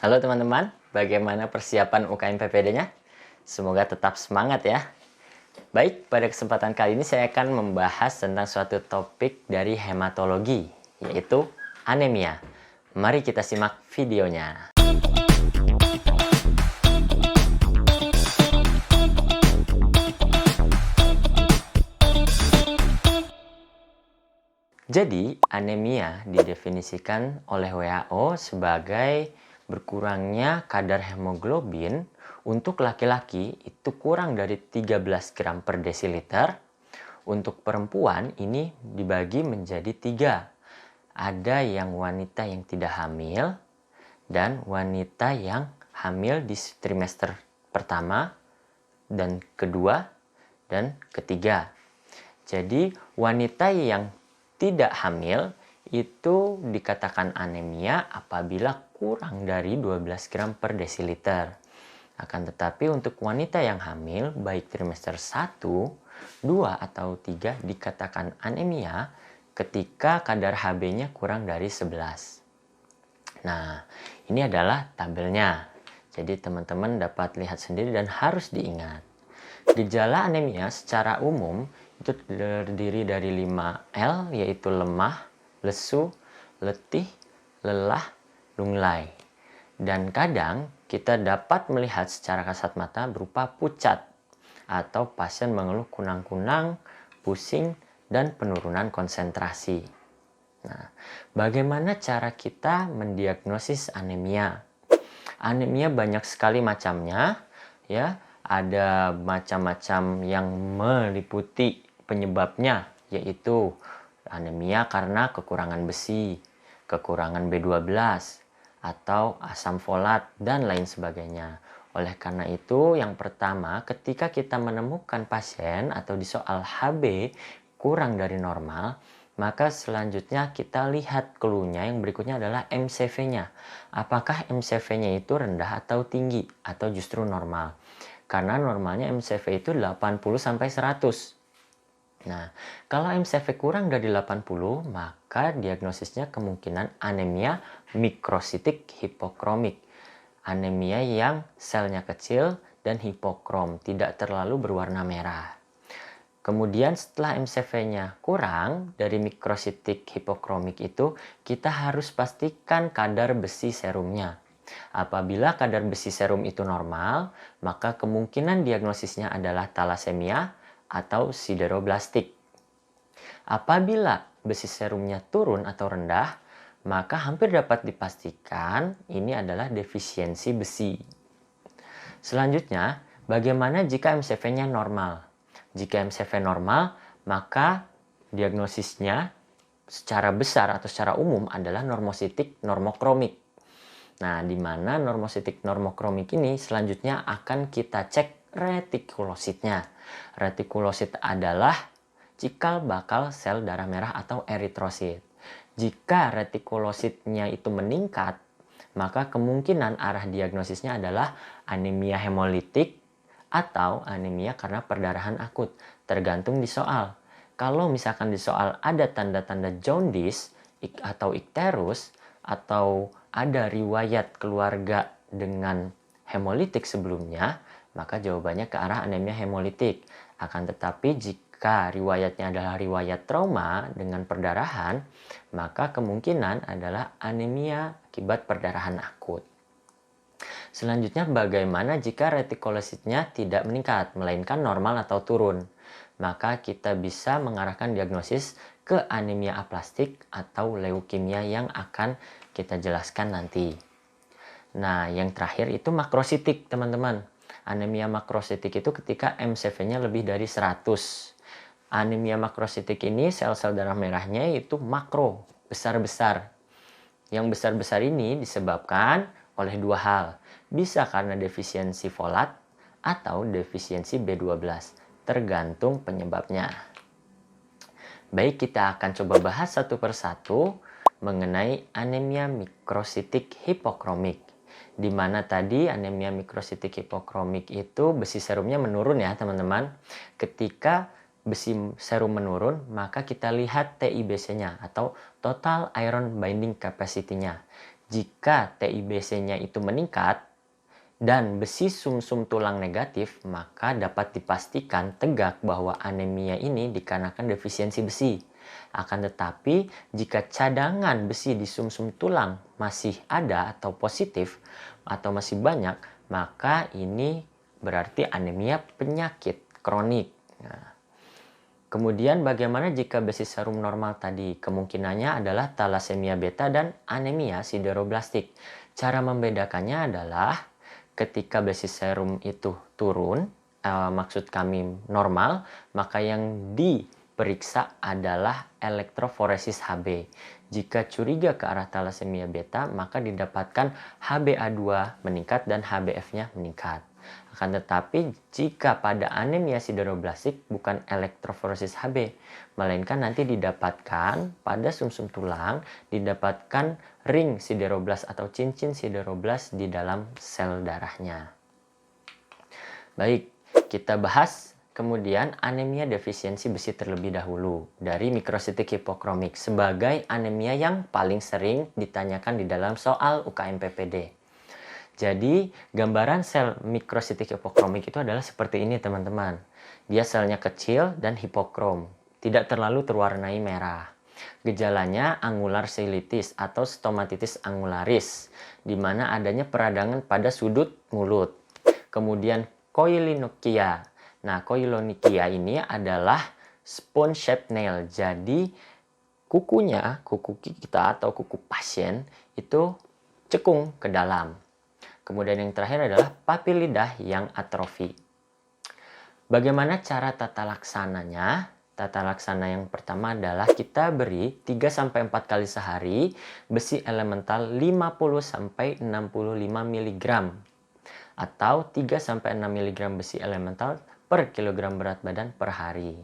Halo teman-teman, bagaimana persiapan UKM PPD-nya? Semoga tetap semangat ya. Baik, pada kesempatan kali ini saya akan membahas tentang suatu topik dari hematologi, yaitu anemia. Mari kita simak videonya. Jadi, anemia didefinisikan oleh WHO sebagai berkurangnya kadar hemoglobin untuk laki-laki itu kurang dari 13 gram per desiliter. Untuk perempuan ini dibagi menjadi 3. Ada yang wanita yang tidak hamil dan wanita yang hamil di trimester pertama dan kedua dan ketiga. Jadi wanita yang tidak hamil itu dikatakan anemia apabila kurang dari 12 gram per desiliter. Akan tetapi untuk wanita yang hamil baik trimester 1, 2 atau 3 dikatakan anemia ketika kadar Hb-nya kurang dari 11. Nah, ini adalah tabelnya. Jadi teman-teman dapat lihat sendiri dan harus diingat. Gejala anemia secara umum itu terdiri dari 5L, yaitu lemah, lesu, letih, lelah, lunglai. Dan kadang kita dapat melihat secara kasat mata berupa pucat atau pasien mengeluh kunang-kunang, pusing, dan penurunan konsentrasi. Nah, bagaimana cara kita mendiagnosis anemia? Anemia banyak sekali macamnya, ya. Ada macam-macam yang meliputi penyebabnya, yaitu anemia karena kekurangan besi, kekurangan B12, atau asam folat, dan lain sebagainya. Oleh karena itu, yang pertama, ketika kita menemukan pasien atau di soal Hb kurang dari normal, maka selanjutnya kita lihat clue-nya. Yang berikutnya adalah MCV-nya. Apakah MCV-nya itu rendah atau tinggi atau justru normal? Karena normalnya MCV itu 80-100. Nah, kalau MCV kurang dari 80, maka diagnosisnya kemungkinan anemia mikrositik hipokromik. Anemia yang selnya kecil dan hipokrom, tidak terlalu berwarna merah. Kemudian setelah MCV-nya kurang dari mikrositik hipokromik itu, kita harus pastikan kadar besi serumnya. Apabila kadar besi serum itu normal, maka kemungkinan diagnosisnya adalah talasemia atau sideroblastik. Apabila besi serumnya turun atau rendah, maka hampir dapat dipastikan ini adalah defisiensi besi. Selanjutnya, bagaimana jika MCV-nya normal? Jika MCV normal, maka diagnosisnya secara besar atau secara umum adalah normositik normokromik. Nah, di mana normositik normokromik ini selanjutnya akan kita cek retikulositnya. Retikulosit adalah cikal bakal sel darah merah atau eritrosit. Jika retikulositnya itu meningkat, maka kemungkinan arah diagnosisnya adalah anemia hemolitik atau anemia karena perdarahan akut, tergantung di soal. Kalau misalkan di soal ada tanda-tanda jaundice atau ikterus, atau ada riwayat keluarga dengan hemolitik sebelumnya, maka jawabannya ke arah anemia hemolitik. Akan tetapi jika riwayatnya adalah riwayat trauma dengan perdarahan, maka kemungkinan adalah anemia akibat perdarahan akut. Selanjutnya, bagaimana jika retikulositnya tidak meningkat, melainkan normal atau turun? Maka kita bisa mengarahkan diagnosis ke anemia aplastik atau leukemia yang akan kita jelaskan nanti. Nah, yang terakhir itu makrositik, teman-teman. Anemia makrositik itu ketika MCV-nya lebih dari 100. Anemia makrositik ini sel-sel darah merahnya itu makro, besar-besar. Yang besar-besar ini disebabkan oleh dua hal. Bisa karena defisiensi folat atau defisiensi B12, tergantung penyebabnya. Baik, kita akan coba bahas satu persatu mengenai anemia mikrositik hipokromik. Di mana tadi anemia mikrositik hipokromik itu besi serumnya menurun ya teman-teman. Ketika besi serum menurun, maka kita lihat TIBC-nya atau total iron binding capacity-nya. Jika TIBC-nya itu meningkat dan besi sumsum tulang negatif, maka dapat dipastikan tegak bahwa anemia ini dikarenakan defisiensi besi. Akan tetapi, jika cadangan besi di sumsum tulang masih ada atau positif atau masih banyak, maka ini berarti anemia penyakit kronik. Nah, kemudian bagaimana jika besi serum normal tadi? Kemungkinannya adalah thalassemia beta dan anemia sideroblastik. Cara membedakannya adalah ketika besi serum itu turun, maksud kami normal, maka yang diperiksa adalah elektroforesis Hb. Jika curiga ke arah thalassemia beta, maka didapatkan HbA2 meningkat dan HbF-nya meningkat. Akan tetapi jika pada anemia sideroblastik bukan elektroforesis Hb, melainkan nanti didapatkan pada sumsum tulang, didapatkan ring sideroblast atau cincin sideroblast di dalam sel darahnya. Baik, kita bahas kemudian anemia defisiensi besi terlebih dahulu dari mikrositik hipokromik sebagai anemia yang paling sering ditanyakan di dalam soal UKM PPD. Jadi, gambaran sel mikrositik hipokromik itu adalah seperti ini, teman-teman. Dia selnya kecil dan hipokrom, tidak terlalu terwarnai merah. Gejalanya angular cheilitis atau stomatitis angularis, di mana adanya peradangan pada sudut mulut. Kemudian koilonychia. Nah, koilonychia ini adalah spoon shaped nail. Jadi, kukunya, kuku kita atau kuku pasien itu cekung ke dalam. Kemudian yang terakhir adalah papil lidah yang atrofi. Bagaimana cara tata laksananya? Tata laksana yang pertama adalah kita beri 3-4 kali sehari besi elemental 50-65 mg atau 3-6 mg besi elemental per kilogram berat badan per hari.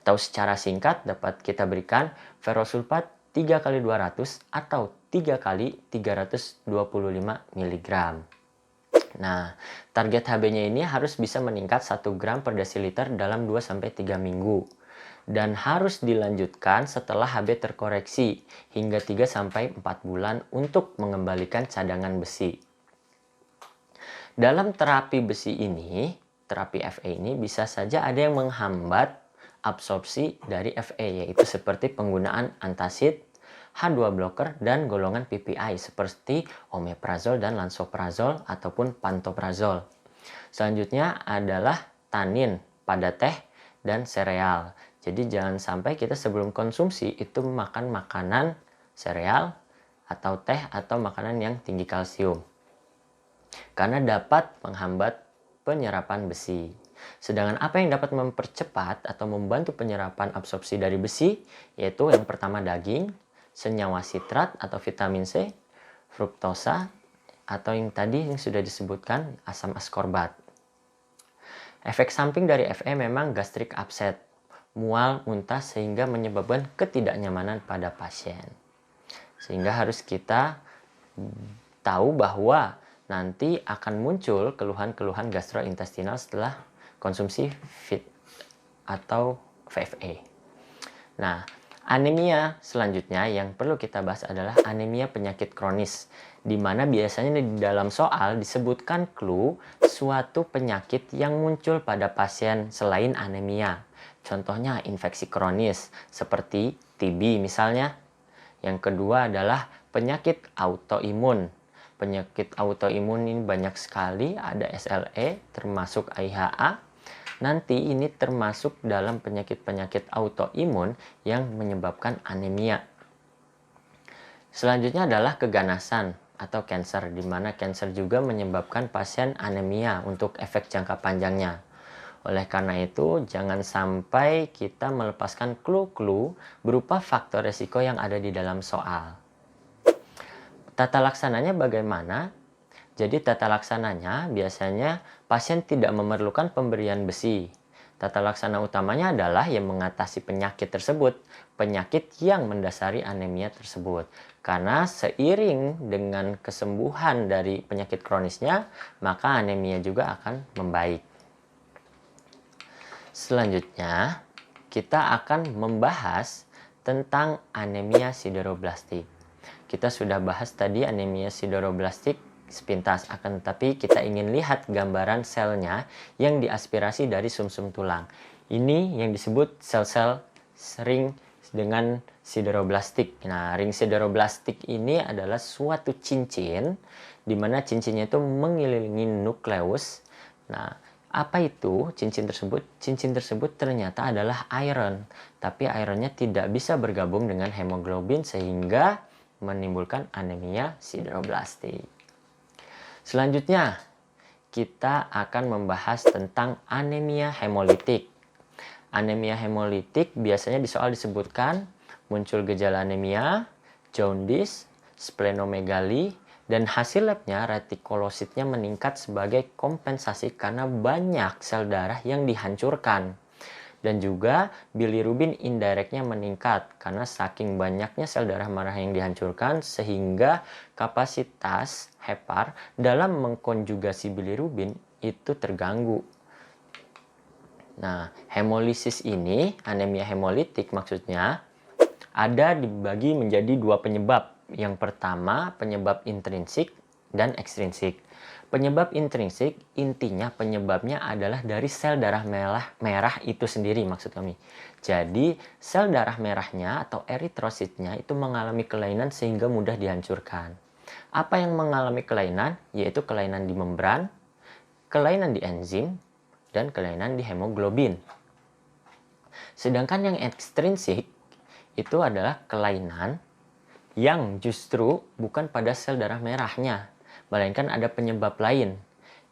Atau secara singkat dapat kita berikan ferrosulfat 3 kali 200 atau 3 kali 325 mg. Nah, target Hb-nya ini harus bisa meningkat 1 gram per desiliter dalam 2-3 minggu. Dan harus dilanjutkan setelah Hb terkoreksi hingga 3-4 bulan untuk mengembalikan cadangan besi. Dalam terapi besi ini, terapi Fe ini bisa saja ada yang menghambat absorpsi dari Fe, yaitu seperti penggunaan antacid, H2 blocker, dan golongan PPI seperti omeprazol dan lansoprazol ataupun pantoprazol. Selanjutnya adalah tanin pada teh dan sereal. Jadi jangan sampai kita sebelum konsumsi itu makan makanan sereal atau teh atau makanan yang tinggi kalsium, karena dapat menghambat penyerapan besi. Sedangkan apa yang dapat mempercepat atau membantu penyerapan absorpsi dari besi, yaitu yang pertama daging, senyawa sitrat atau vitamin C, fruktosa, atau yang tadi yang sudah disebutkan asam askorbat. Efek samping dari Fe memang gastric upset, mual, muntah sehingga menyebabkan ketidaknyamanan pada pasien. Sehingga harus kita tahu bahwa nanti akan muncul keluhan-keluhan gastrointestinal setelah konsumsi FIT atau VFA. Nah, anemia selanjutnya yang perlu kita bahas adalah anemia penyakit kronis, di mana biasanya di dalam soal disebutkan clue suatu penyakit yang muncul pada pasien selain anemia. Contohnya infeksi kronis seperti TB misalnya. Yang kedua adalah penyakit autoimun. Penyakit autoimun ini banyak sekali, ada SLE termasuk IHA. Nanti ini termasuk dalam penyakit-penyakit autoimun yang menyebabkan anemia. Selanjutnya adalah keganasan atau cancer, di mana cancer juga menyebabkan pasien anemia untuk efek jangka panjangnya. Oleh karena itu, jangan sampai kita melepaskan clue-clue berupa faktor resiko yang ada di dalam soal. Tata laksananya bagaimana? Jadi tata laksananya biasanya pasien tidak memerlukan pemberian besi. Tata laksana utamanya adalah yang mengatasi penyakit tersebut, penyakit yang mendasari anemia tersebut. Karena seiring dengan kesembuhan dari penyakit kronisnya, maka anemia juga akan membaik. Selanjutnya, kita akan membahas tentang anemia sideroblastik. kita sudah bahas tadi anemia sideroblastik sepintas, akan tetapi kita ingin lihat gambaran selnya yang diaspirasi dari sumsum tulang. Ini yang disebut sel-sel ring dengan sideroblastik. Nah, ring sideroblastik ini adalah suatu cincin di mana cincinnya itu mengelilingi nukleus. Nah, apa itu cincin tersebut? Cincin tersebut ternyata adalah iron, tapi ironnya tidak bisa bergabung dengan hemoglobin sehingga menimbulkan anemia sideroblastik. Selanjutnya, kita akan membahas tentang anemia hemolitik. Anemia hemolitik biasanya di soal disebutkan muncul gejala anemia, jaundice, splenomegali, dan hasil labnya retikulositnya meningkat sebagai kompensasi karena banyak sel darah yang dihancurkan. Dan juga bilirubin indirectnya meningkat karena saking banyaknya sel darah merah yang dihancurkan sehingga kapasitas hepar dalam mengkonjugasi bilirubin itu terganggu. Nah, hemolisis ini, anemia hemolitik maksudnya, ada dibagi menjadi dua penyebab. Yang pertama, penyebab intrinsik dan ekstrinsik. Penyebab intrinsik, intinya penyebabnya adalah dari sel darah merah itu sendiri maksud kami. Jadi, sel darah merahnya atau eritrositnya itu mengalami kelainan sehingga mudah dihancurkan. Apa yang mengalami kelainan? Yaitu kelainan di membran, kelainan di enzim, dan kelainan di hemoglobin. Sedangkan yang ekstrinsik itu adalah kelainan yang justru bukan pada sel darah merahnya, melainkan ada penyebab lain,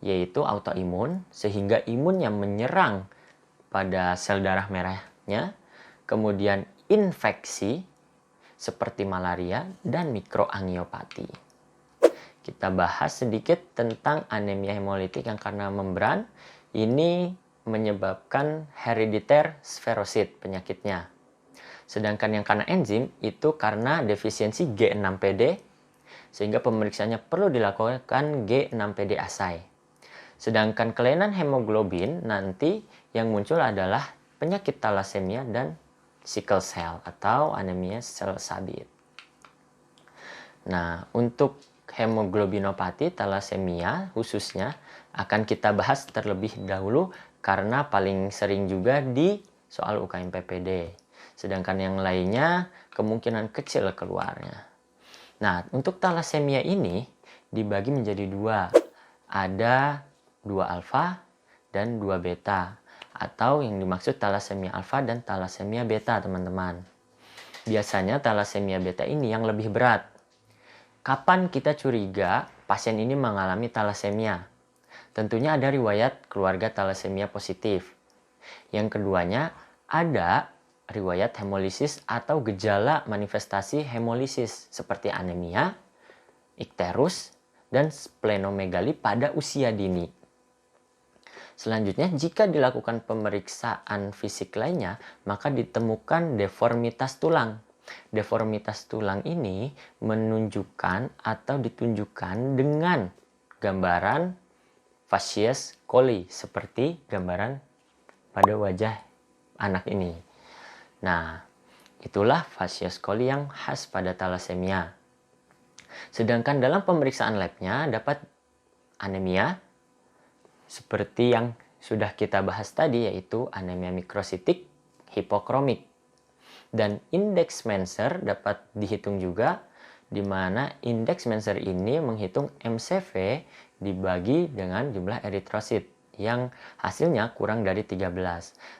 yaitu autoimun, sehingga imunnya menyerang pada sel darah merahnya, kemudian infeksi seperti malaria dan mikroangiopati. Kita bahas sedikit tentang anemia hemolitik yang karena membran. Ini menyebabkan herediter spherocyte penyakitnya. Sedangkan yang karena enzim itu karena defisiensi G6PD, sehingga pemeriksaannya perlu dilakukan G6PD assay. Sedangkan kelainan hemoglobin nanti yang muncul adalah penyakit talasemia dan sickle cell atau anemia sel sabit. Nah, untuk hemoglobinopati talasemia khususnya akan kita bahas terlebih dahulu karena paling sering juga di soal UKM PPD. Sedangkan yang lainnya kemungkinan kecil keluarnya. Nah, untuk talasemia ini dibagi menjadi dua. Ada 2 alfa dan 2 beta. Atau yang dimaksud talasemia alfa dan talasemia beta, teman-teman. Biasanya talasemia beta ini yang lebih berat. Kapan kita curiga pasien ini mengalami talasemia? Tentunya ada riwayat keluarga talasemia positif. Yang keduanya, ada riwayat hemolisis atau gejala manifestasi hemolisis seperti anemia, ikterus, dan splenomegali pada usia dini. Selanjutnya, jika dilakukan pemeriksaan fisik lainnya, maka ditemukan deformitas tulang. Deformitas tulang ini menunjukkan atau ditunjukkan dengan gambaran facies coli seperti gambaran pada wajah anak ini. Nah, itulah facies coli yang khas pada talasemia. Sedangkan dalam pemeriksaan labnya dapat anemia seperti yang sudah kita bahas tadi, yaitu anemia mikrositik hipokromik. Dan indeks Menser dapat dihitung juga, di mana indeks Menser ini menghitung MCV dibagi dengan jumlah eritrosit yang hasilnya kurang dari 13.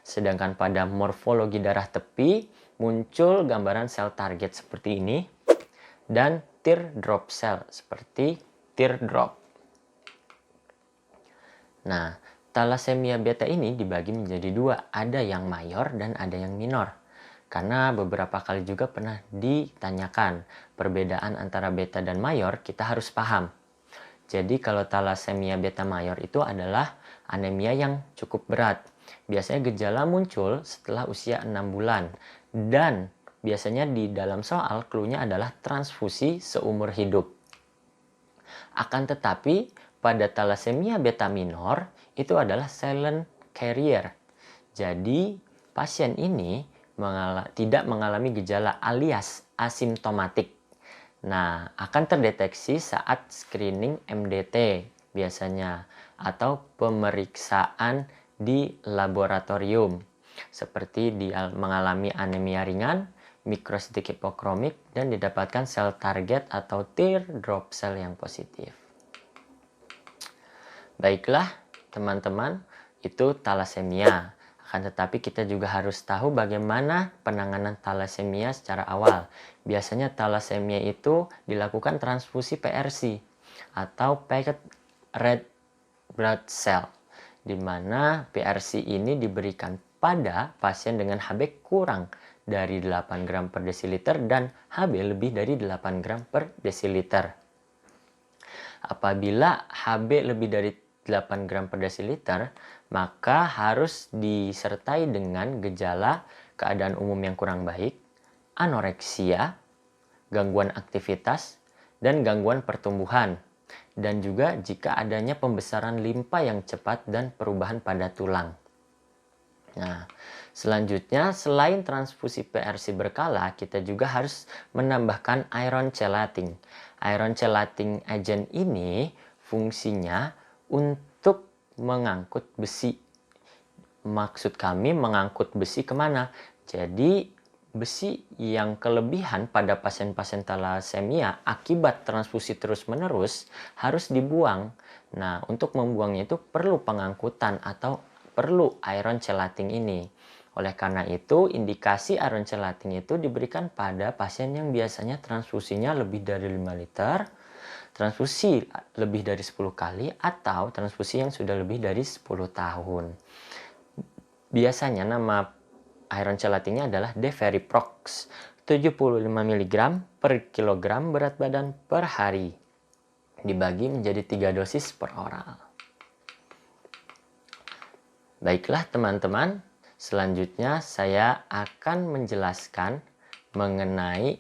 Sedangkan pada morfologi darah tepi muncul gambaran sel target seperti ini dan teardrop cell seperti teardrop. Nah, talasemia beta ini dibagi menjadi dua, ada yang mayor dan ada yang minor. Karena beberapa kali juga pernah ditanyakan perbedaan antara beta dan mayor, kita harus paham. Jadi kalau talasemia beta mayor itu adalah anemia yang cukup berat. Biasanya gejala muncul setelah usia 6 bulan. Dan biasanya di dalam soal clue-nya adalah transfusi seumur hidup. Akan tetapi pada talasemia beta minor itu adalah silent carrier. Jadi pasien ini tidak mengalami gejala alias asimptomatik. Nah, akan terdeteksi saat screening MDT biasanya atau pemeriksaan di laboratorium seperti mengalami anemia ringan, mikrositik hipokromik, dan didapatkan sel target atau teardrop cell yang positif. Baiklah, teman-teman, itu talasemia. Akan tetapi kita juga harus tahu bagaimana penanganan talasemia secara awal. Biasanya talasemia itu dilakukan transfusi PRC atau packet red blood cell, di mana PRC ini diberikan pada pasien dengan HB kurang dari 8 gram per desiliter dan HB lebih dari 8 gram per desiliter. Apabila HB lebih dari 8 gram per desiliter, maka harus disertai dengan gejala keadaan umum yang kurang baik, anoreksia, gangguan aktivitas, dan gangguan pertumbuhan. Dan juga jika adanya pembesaran limpa yang cepat dan perubahan pada tulang. Nah, selanjutnya selain transfusi PRC berkala, kita juga harus menambahkan iron chelating. Iron chelating agent ini fungsinya untuk mengangkut besi. Maksud kami mengangkut besi kemana? Jadi besi yang kelebihan pada pasien-pasien talasemia akibat transfusi terus-menerus harus dibuang. Nah, untuk membuangnya itu perlu pengangkutan atau perlu iron chelating ini. Oleh karena itu, indikasi iron chelating itu diberikan pada pasien yang biasanya transfusinya lebih dari 5 liter, transfusi lebih dari 10 kali, atau transfusi yang sudah lebih dari 10 tahun. Biasanya nama iron chelatingnya adalah Deveriprox, 75 mg per kilogram berat badan per hari. Dibagi menjadi 3 dosis per oral. Baiklah teman-teman, selanjutnya saya akan menjelaskan mengenai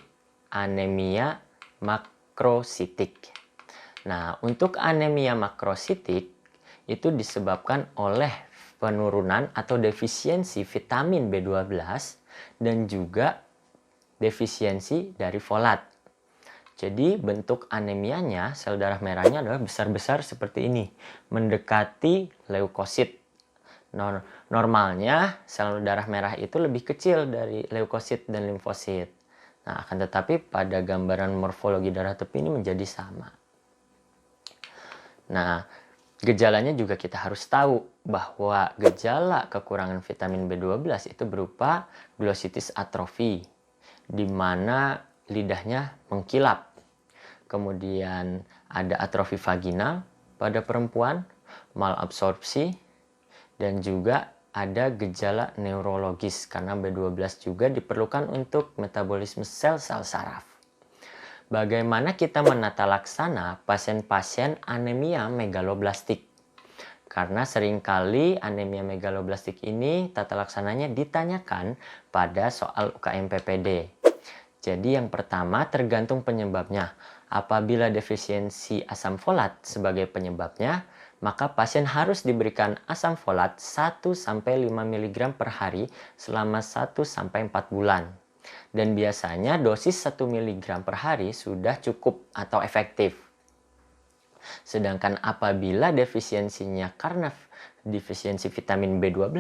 anemia makrositik. Nah, untuk anemia makrositik itu disebabkan oleh penurunan atau defisiensi vitamin B12 dan juga defisiensi dari folat. Jadi bentuk anemianya, sel darah merahnya adalah besar-besar seperti ini, mendekati leukosit. Normalnya sel darah merah itu lebih kecil dari leukosit dan limfosit. Nah, akan tetapi pada gambaran morfologi darah tepi ini menjadi sama. Nah, gejalanya juga kita harus tahu bahwa gejala kekurangan vitamin B12 itu berupa glositis atrofi, di mana lidahnya mengkilap. Kemudian ada atrofi vaginal pada perempuan, malabsorpsi, dan juga ada gejala neurologis karena B12 juga diperlukan untuk metabolisme sel-sel saraf. Bagaimana kita menata laksana pasien-pasien anemia megaloblastik? Karena seringkali anemia megaloblastik ini tata laksananya ditanyakan pada soal UKM PPD. Jadi yang pertama tergantung penyebabnya. Apabila defisiensi asam folat sebagai penyebabnya, maka pasien harus diberikan asam folat 1-5 mg per hari selama 1-4 bulan. Dan biasanya dosis 1 mg per hari sudah cukup atau efektif. Sedangkan apabila defisiensinya karena defisiensi vitamin B12,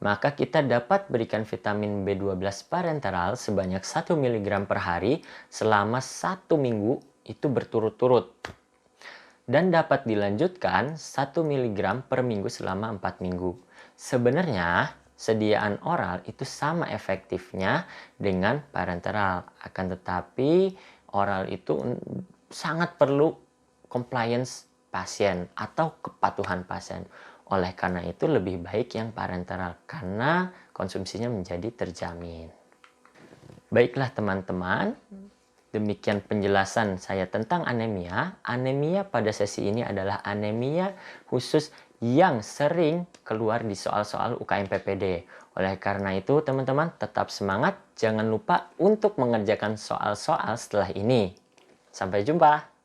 maka kita dapat berikan vitamin B12 parenteral sebanyak 1 mg per hari selama 1 minggu itu berturut-turut. Dan dapat dilanjutkan 1 mg per minggu selama 4 minggu. Sebenarnya sediaan oral itu sama efektifnya dengan parenteral. Akan tetapi oral itu sangat perlu compliance pasien atau kepatuhan pasien. Oleh karena itu lebih baik yang parenteral karena konsumsinya menjadi terjamin. Baiklah teman-teman, demikian penjelasan saya tentang anemia. Anemia pada sesi ini adalah anemia khusus yang sering keluar di soal-soal UKM PPD. Oleh karena itu teman-teman tetap semangat, jangan lupa untuk mengerjakan soal-soal setelah ini. Sampai jumpa.